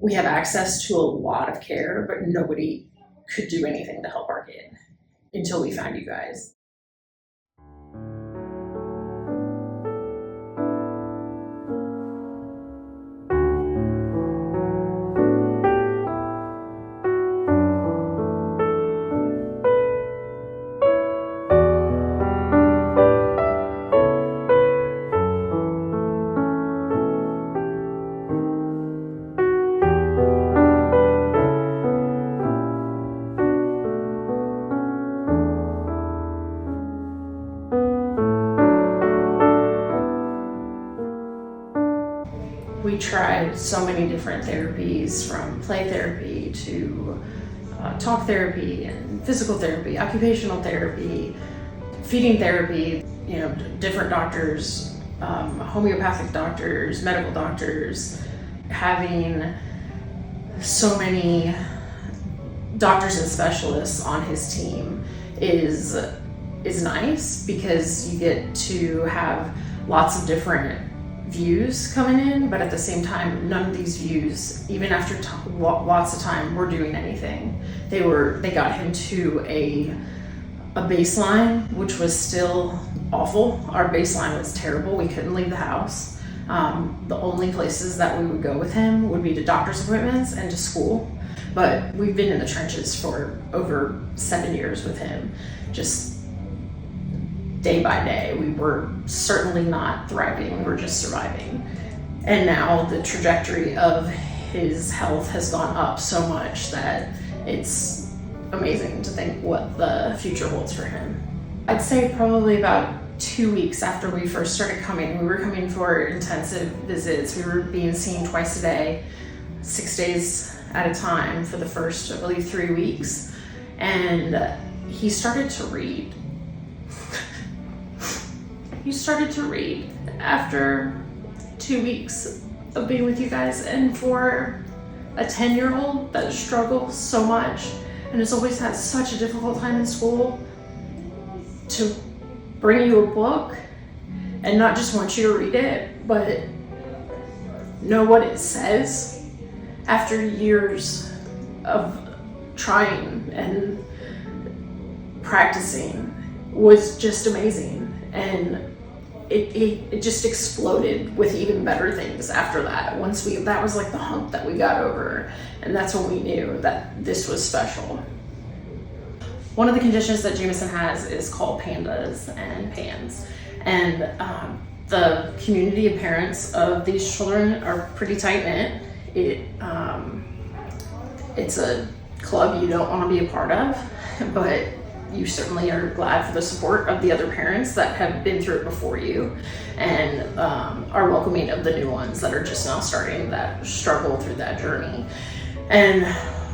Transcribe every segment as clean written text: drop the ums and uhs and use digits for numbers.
we have access to a lot of care, but nobody could do anything to help our kid until we found you guys. We tried so many different therapies, from play therapy to talk therapy and physical therapy, occupational therapy, feeding therapy, different doctors, homeopathic doctors, medical doctors. Having so many doctors and specialists on his team is nice, because you get to have lots of different views coming in, but at the same time, none of these views, even after lots of time, were doing anything. They got him to a baseline, which was still awful. Our baseline was terrible. We couldn't leave the house. The only places that we would go with him would be to doctor's appointments and to school. But we've been in the trenches for over 7 years with him, just day by day. We were certainly not thriving, we were just surviving. And now the trajectory of his health has gone up so much that it's amazing to think what the future holds for him. I'd say probably about 2 weeks after we first started coming, we were coming for intensive visits. We were being seen twice a day, 6 days at a time for the first, I believe, 3 weeks. And he started to read. He started to read after 2 weeks of being with you guys. And for a 10-year-old that struggles so much and has always had such a difficult time in school, to bring you a book and not just want you to read it, but know what it says after years of trying and practicing was just amazing. And it just exploded with even better things after that. That was like the hump that we got over, and that's when we knew that this was special. One of the conditions that Jameson has is called PANDAS and PANS. And the community of parents of these children are pretty tight-knit. It's a club you don't want to be a part of, but you certainly are glad for the support of the other parents that have been through it before you, and are welcoming of the new ones that are just now starting that struggle through that journey. And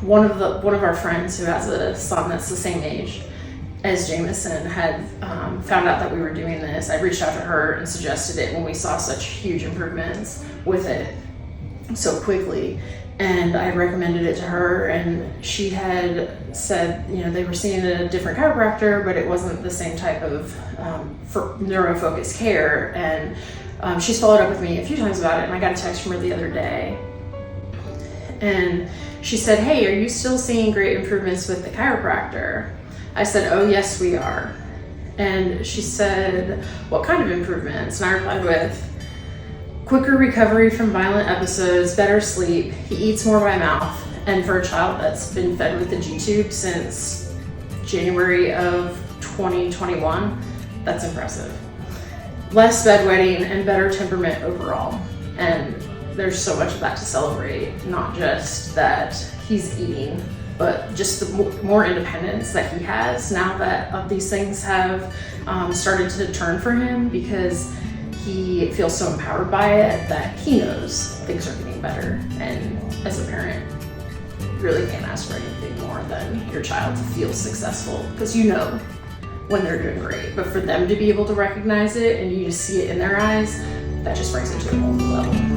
one of our friends who has a son that's the same age as Jameson had found out that we were doing this. I reached out to her and suggested it when we saw such huge improvements with it so quickly. And I recommended it to her, and she had said, they were seeing a different chiropractor, but it wasn't the same type of neuro-focused care. And she's followed up with me a few times about it, and I got a text from her the other day. And she said, "Hey, are you still seeing great improvements with the chiropractor?" I said, "Oh, yes, we are." And she said, "What kind of improvements?" And I replied with, "Quicker recovery from violent episodes, better sleep, he eats more by mouth." And for a child that's been fed with the G-tube since January of 2021, that's impressive. Less bedwetting and better temperament overall. And there's so much of that to celebrate, not just that he's eating, but just the more independence that he has now that these things have started to turn for him, because he feels so empowered by it that he knows things are getting better. And as a parent, you really can't ask for anything more than your child to feel successful, because you know when they're doing great. But for them to be able to recognize it and you just see it in their eyes, that just brings it to a whole new level.